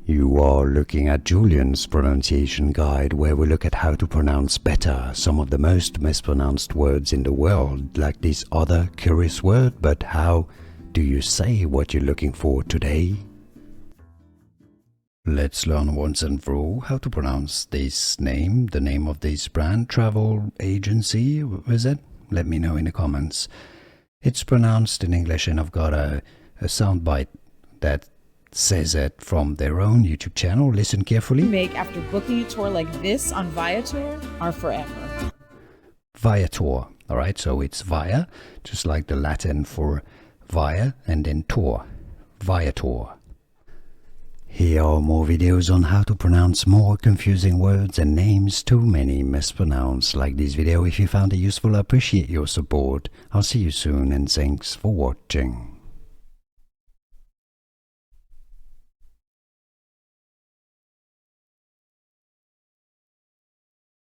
You are looking at Julian's pronunciation guide, where we look at how to pronounce better some of the most mispronounced words in the world, like this other curious word. But how do you say what you're looking for today? Let's learn once and for all how to pronounce this name, the name of this brand, travel agency, is it? Let me know in the comments. It's pronounced in English, and I've got a soundbite that says it from their own YouTube channel. Listen carefully. Make after booking a tour like this on Viator are forever. Viator, alright, so it's via, just like the Latin for via, and then tour, Viator. Here are more videos on how to pronounce more confusing words and names too many mispronounced. Like this video if you found it useful. I appreciate your support. I'll see you soon, and thanks for watching.